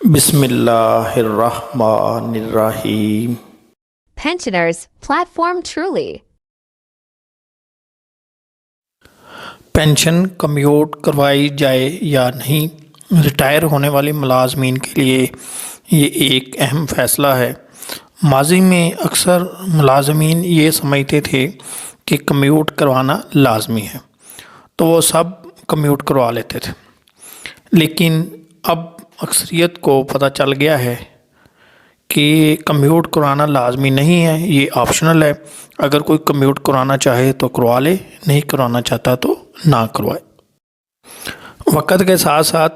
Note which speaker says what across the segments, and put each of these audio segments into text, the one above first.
Speaker 1: बिस्मिल्लाहिर्रहमानिर्रहीम।
Speaker 2: Pensioners platform truly.
Speaker 1: Pension commute करवाई जाए या नहीं, रिटायर होने वाले मुलाजमीन के लिए ये एक अहम फ़ैसला है। माजी में अक्सर मुलाजमीन ये समझते थे कि कम्यूट करवाना लाजमी है, तो वो सब कम्यूट करवा लेते थे। लेकिन अब अक्सरियत को पता चल गया है कि कम्यूट कराना लाजमी नहीं है, ये ऑप्शनल है। अगर कोई कम्यूट कराना चाहे तो करवा ले, नहीं कराना चाहता तो ना करवाए। वक्त के साथ साथ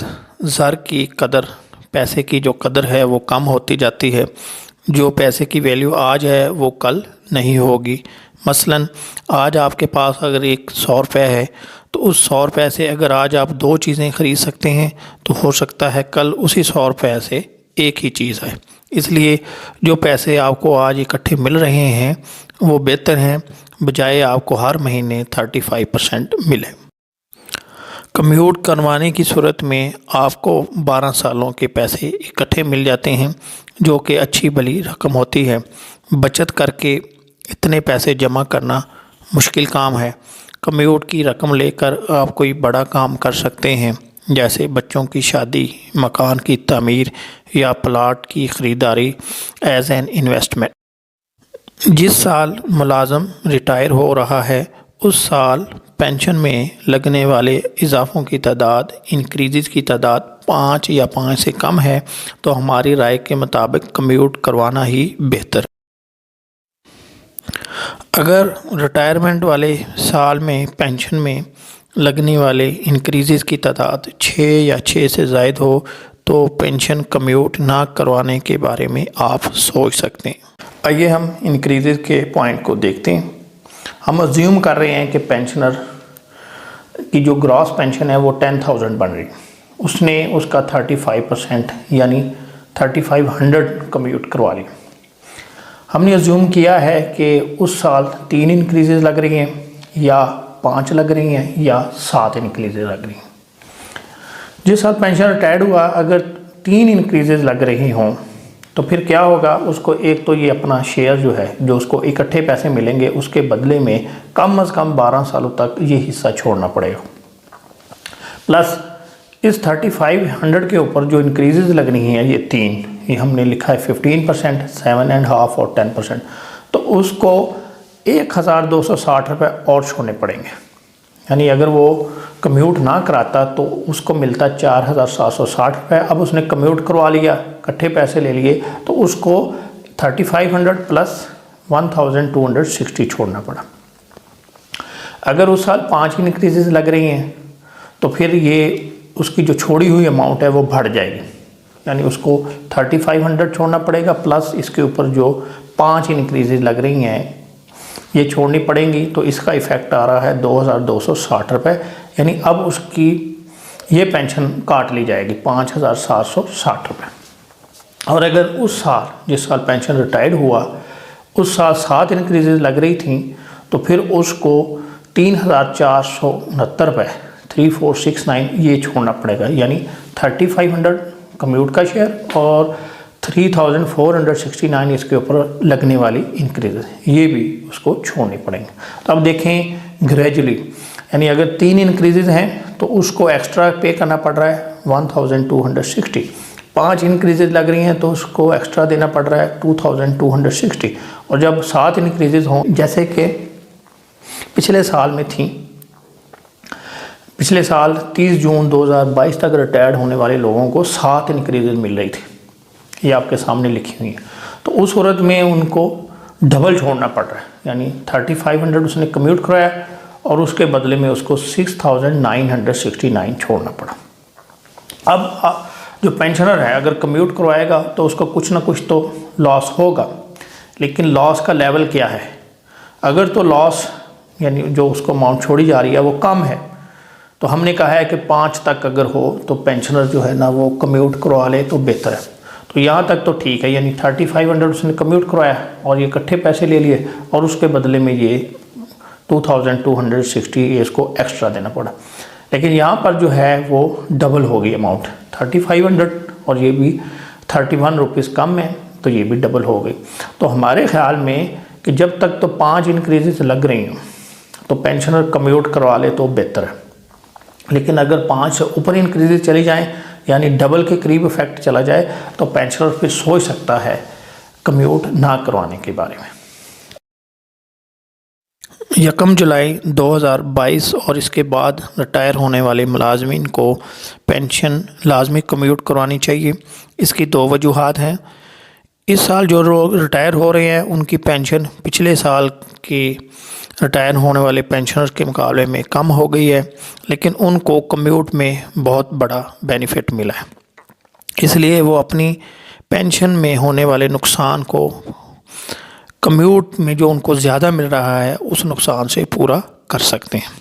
Speaker 1: ज़र की कदर, पैसे की जो कदर है वो कम होती जाती है। जो पैसे की वैल्यू आज है वो कल नहीं होगी। मसलन आज आपके पास अगर एक 100 रुपये है तो उस 100 रुपये से अगर आज आप 2 चीज़ें ख़रीद सकते हैं तो हो सकता है कल उसी 100 रुपये से एक ही चीज़ है। इसलिए जो पैसे आपको आज इकट्ठे मिल रहे हैं वो बेहतर हैं, बजाय आपको हर महीने 35% मिले। कम्यूट करवाने की सूरत में आपको 12 सालों के पैसे इकट्ठे मिल जाते हैं, जो कि अच्छी भली रकम होती है। बचत करके इतने पैसे जमा करना मुश्किल काम है। कम्यूट की रकम लेकर आप कोई बड़ा काम कर सकते हैं, जैसे बच्चों की शादी, मकान की तामीर या प्लाट की ख़रीदारी एज एन इन्वेस्टमेंट। जिस साल मुलाजम रिटायर हो रहा है उस साल पेंशन में लगने वाले इजाफ़ों की तादाद, इंक्रीज़ की तादाद 5 या 5 से कम है, तो हमारी राय के मुताबिक कम्यूट करवाना ही बेहतर। अगर रिटायरमेंट वाले साल में पेंशन में लगने वाले इंक्रीज़ की तादाद 6 या 6 से ज़ायद हो तो पेंशन कम्यूट ना करवाने के बारे में आप सोच सकते हैं। आइए हम इंक्रीज़ के पॉइंट को देखते हैं। हम अज्यूम कर रहे हैं कि पेंशनर की जो ग्रॉस पेंशन है वो 10,000 बन रही, उसने उसका 35% यानी 3500 कम्यूट करवा ली। हमने अज्यूम किया है कि उस साल 3 इंक्रीज़ लग रही हैं या 5 लग रही हैं या 7 इंक्रीज़ लग रही हैं। जिस साल पेंशन रिटायर्ड हुआ अगर 3 इंक्रीज़ लग रही हों तो फिर क्या होगा, उसको एक तो ये अपना शेयर जो है, जो उसको इकट्ठे पैसे मिलेंगे, उसके बदले में कम से कम 12 सालों तक ये हिस्सा छोड़ना पड़ेगा। प्लस इस 3500 के ऊपर जो इंक्रीज़ लग रही हैं ये 3, ये हमने लिखा है 15%, 7.5 और 10%, तो उसको 1260 रुपये और छोड़ने पड़ेंगे। यानी अगर वो कम्यूट ना कराता तो उसको मिलता 4760 रुपये। अब उसने कम्यूट करवा लिया, इकट्ठे पैसे ले लिए, तो उसको 3500 प्लस 1260 छोड़ना पड़ा। अगर उस साल 5 इंक्रीज़ लग रही हैं तो फिर ये उसकी जो छोड़ी हुई अमाउंट है वो बढ़ जाएगी, यानी उसको 3500 छोड़ना पड़ेगा प्लस इसके ऊपर जो 5 इंक्रीज़ लग रही हैं ये छोड़नी पड़ेंगी। तो इसका इफ़ेक्ट आ रहा है 2260 रुपये, यानी अब उसकी ये पेंशन काट ली जाएगी 5760 रुपये। और अगर उस साल, जिस साल पेंशन रिटायर्ड हुआ उस साल 7 इंक्रीज़ लग रही थी तो फिर उसको 3469 रुपये 3469 ये छोड़ना पड़ेगा, यानी 3500 कम्यूट का शेयर और 3469 इसके ऊपर लगने वाली इंक्रीज, ये भी उसको छोड़ने पड़ेंगे। तो अब देखें ग्रेजुअली, यानी अगर 3 इंक्रीज़ हैं तो उसको एक्स्ट्रा पे करना पड़ रहा है 1260, 5 इंक्रीज़ लग रही हैं तो उसको एक्स्ट्रा देना पड़ रहा है 2260, और जब 7 इंक्रीज़ हों जैसे कि पिछले साल में थी, पिछले साल 30 जून 2022 तक रिटायर्ड होने वाले लोगों को 7 इंक्रीज़ मिल रही थी, ये आपके सामने लिखी हुई है। तो उस सूरत में उनको डबल छोड़ना पड़ रहा है, यानी 3500 उसने कम्यूट कराया और उसके बदले में उसको 6969 छोड़ना पड़ा। अब जो पेंशनर है अगर कम्यूट करवाएगा तो उसको कुछ ना कुछ तो लॉस होगा, लेकिन लॉस का लेवल क्या है। अगर तो लॉस यानी जो उसको अमाउंट छोड़ी जा रही है वो कम है तो हमने कहा है कि 5 तक अगर हो तो पेंशनर जो है ना वो कम्यूट करवा ले तो बेहतर है। तो यहाँ तक तो ठीक है, यानी 3500 उसने कम्यूट करवाया और ये इकट्ठे पैसे ले लिए और उसके बदले में ये 2260 ये इसको एक्स्ट्रा देना पड़ा। लेकिन यहाँ पर जो है वो डबल हो गई अमाउंट, 3500 और ये भी 31 रुपीज़ कम है, तो ये भी डबल हो गई। तो हमारे ख्याल में कि जब तक तो 5 इंक्रीजेस लग रही हैं तो पेंशनर कम्यूट करवा ले तो बेहतर है। लेकिन अगर 5 से ऊपर इंक्रीजेस चली जाएं, यानी डबल के करीब इफेक्ट चला जाए, तो पेंशनर फिर सोच सकता है कम्यूट ना करवाने के बारे में। 1 जुलाई 2022 और इसके बाद रिटायर होने वाले मुलाजमीन को पेंशन लाजमी कम्यूट करवानी चाहिए। इसकी 2 वजूहात हैं। इस साल जो लोग रिटायर हो रहे हैं उनकी पेंशन पिछले साल की रिटायर होने वाले पेंशनर्स के मुकाबले में कम हो गई है, लेकिन उनको कम्यूट में बहुत बड़ा बेनिफिट मिला है, इसलिए वो अपनी पेंशन में होने वाले नुकसान को कम्यूट में जो उनको ज़्यादा मिल रहा है उस नुकसान से पूरा कर सकते हैं।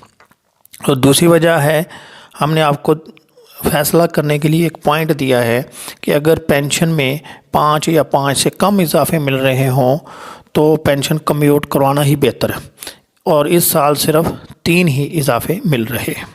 Speaker 1: और दूसरी वजह है, हमने आपको फैसला करने के लिए एक पॉइंट दिया है कि अगर पेंशन में 5 या 5 से कम इजाफे मिल रहे हों तो पेंशन कम्यूट करवाना ही बेहतर है, और इस साल सिर्फ 3 ही इजाफे मिल रहे हैं।